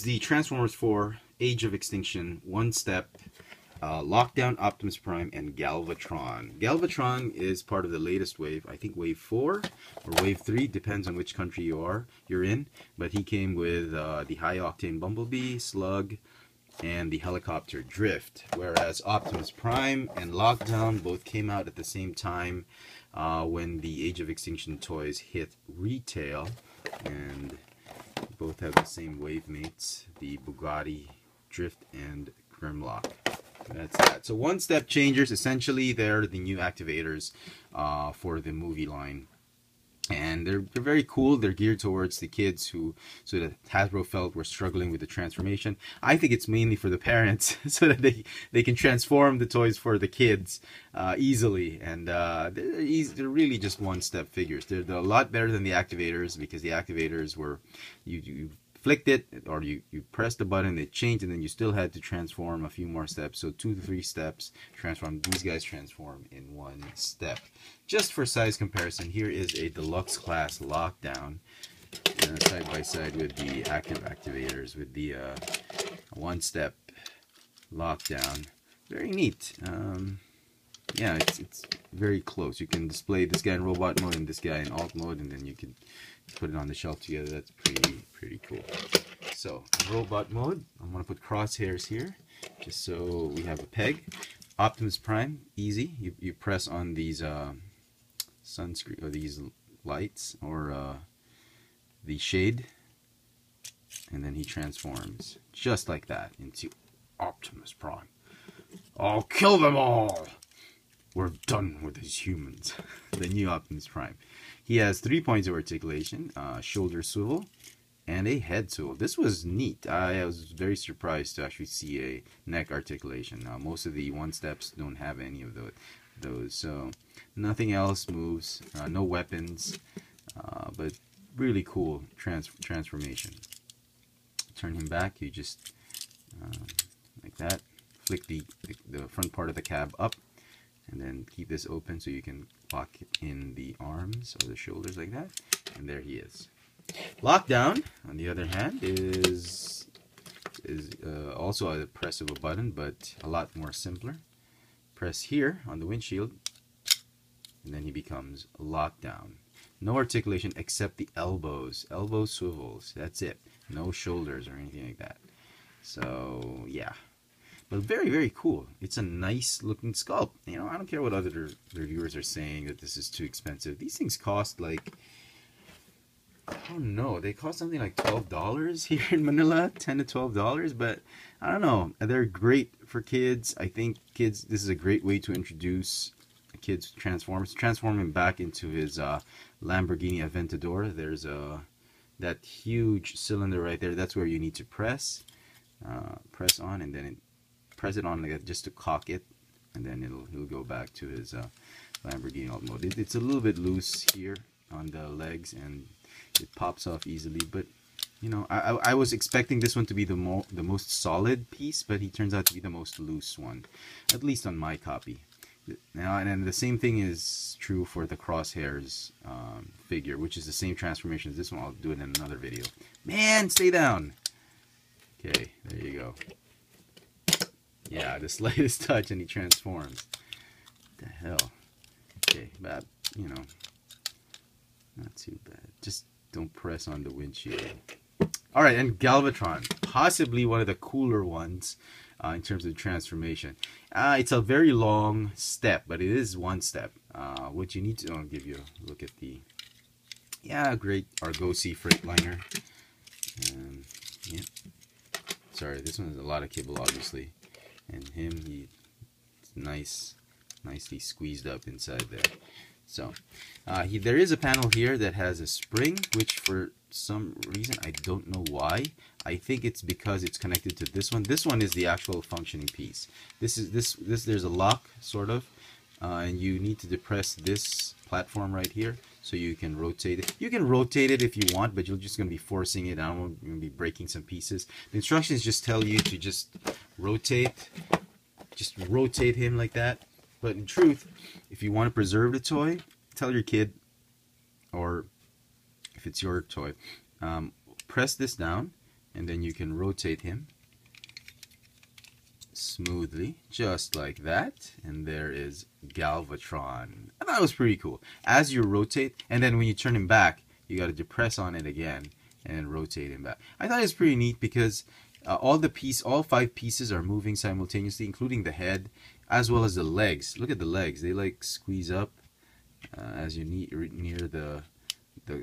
the Transformers 4 Age of Extinction one-step Lockdown, Optimus Prime, and Galvatron. Galvatron is part of the latest wave. I think wave 4 or wave 3, depends on which country you're in. But he came with the high-octane Bumblebee, Slug, and the helicopter Drift. Whereas Optimus Prime and Lockdown both came out at the same time when the Age of Extinction toys hit retail. And both have the same wave mates, the Bugatti, Drift, and Grimlock. That's that. So one-step changers, essentially, they're the new activators for the movie line. And they're very cool. They're geared towards the kids who, so that Hasbro felt were struggling with the transformation. I think it's mainly for the parents, so that they can transform the toys for the kids easily. And they're really just one-step figures. They're a lot better than the activators, because the activators were, you flicked it, or you pressed the button, it changed, and then you still had to transform a few more steps. So 2 to 3 steps transform. These guys transform in 1 step. Just for size comparison, here is a deluxe class Lockdown, side by side with the active activators, with the 1-step Lockdown. Very neat. Yeah, it's very close. You can display this guy in robot mode and this guy in alt mode, and then you can put it on the shelf together. That's pretty cool. So robot mode, I'm gonna put crosshairs here just so we have a peg. Optimus Prime, easy. You press on these sunscreen, or these lights, or the shade, and then he transforms just like that into Optimus Prime. I'll kill them all! We're done with these humans. The new Optimus Prime. He has 3 points of articulation, shoulder swivel, and a head swivel. This was neat. I was very surprised to actually see a neck articulation. Most of the one-steps don't have any of those. So nothing else moves, no weapons, but really cool transformation. Turn him back. You just like that. Flick the front part of the cab up, and then keep this open so you can lock in the arms or the shoulders like that. And there he is. Lockdown, on the other hand, is also a press of a button, but a lot more simpler. Press here on the windshield, and then he becomes Lockdown. No articulation except the elbows. Elbow swivels. That's it. No shoulders or anything like that. So yeah. But very, very cool. It's a nice looking sculpt. You know, I don't care what other reviewers are saying that this is too expensive. These things cost like, I don't know, they cost something like $12 here in Manila, $10 to $12, but I don't know. They're great for kids. I think kids, this is a great way to introduce kids to Transformers. Transform him back into his Lamborghini Aventador. There's that huge cylinder right there. That's where you need to press on, and then press it on like that just to cock it, and then he'll go back to his Lamborghini alt mode. It's a little bit loose here on the legs, and it pops off easily. But you know, I was expecting this one to be the most solid piece, but he turns out to be the most loose one, at least on my copy. Now, and then the same thing is true for the Crosshairs figure, which is the same transformation as this one. I'll do it in another video. Man, stay down. Okay, there you go. Yeah, the slightest touch and he transforms. What the hell? Okay, but you know, not too bad. Just don't press on the windshield. Alright, and Galvatron. Possibly one of the cooler ones in terms of transformation. It's a very long step, but it is 1 step. What you need to, I'll give you a look at the, yeah, great Argosy Freightliner. Yeah. Sorry, this one has a lot of kibble, obviously. And him, he's nicely squeezed up inside there. So, there is a panel here that has a spring, which for some reason, I don't know why. I think it's because it's connected to this one. This one is the actual functioning piece. There's a lock, sort of, and you need to depress this platform right here so you can rotate it. You can rotate it if you want, but you're just going to be forcing it. I'm going to be breaking some pieces. The instructions just tell you to just rotate him like that. But in truth, if you want to preserve the toy, tell your kid, or if it's your toy, press this down, and then you can rotate him smoothly, just like that, and there is Galvatron. I thought it was pretty cool. As you rotate, and then when you turn him back, you got to depress on it again and rotate him back. I thought it was pretty neat because all 5 pieces are moving simultaneously, including the head as well as the legs. Look at the legs; they like squeeze up as you near the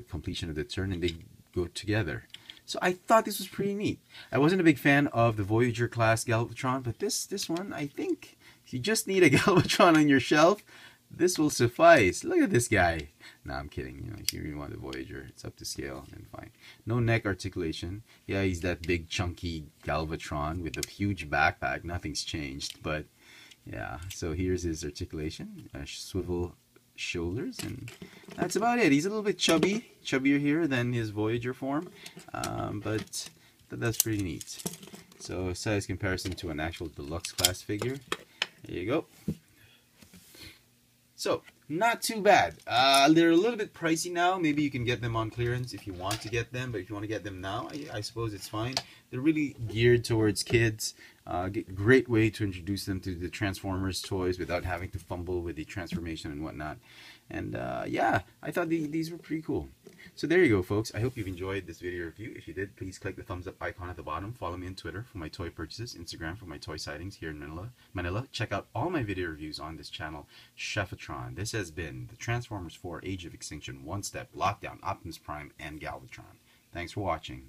completion of the turn, and they go together. So I thought this was pretty neat. I wasn't a big fan of the Voyager class Galvatron, but this one, I think, if you just need a Galvatron on your shelf, this will suffice. Look at this guy. Nah, I'm kidding. You know, if you really want the Voyager, it's up to scale and fine. No neck articulation. Yeah, he's that big chunky Galvatron with a huge backpack. Nothing's changed, but yeah. So here's his articulation. Swivel shoulders, and that's about it. He's a little bit chubbier here than his Voyager form, but that's pretty neat. So size comparison to an actual deluxe class figure. There you go. So not too bad. They're a little bit pricey now. Maybe you can get them on clearance if you want to get them, but if you want to get them now, I suppose it's fine. They're really geared towards kids. Great way to introduce them to the Transformers toys without having to fumble with the transformation and whatnot. And yeah, I thought these were pretty cool. So there you go, folks. I hope you've enjoyed this video review. If you did, please click the thumbs up icon at the bottom. Follow me on Twitter for my toy purchases, Instagram for my toy sightings here in Manila. Check out all my video reviews on this channel, Chefatron. This has been the Transformers 4 Age of Extinction 1-Step Lockdown, Optimus Prime, and Galvatron. Thanks for watching.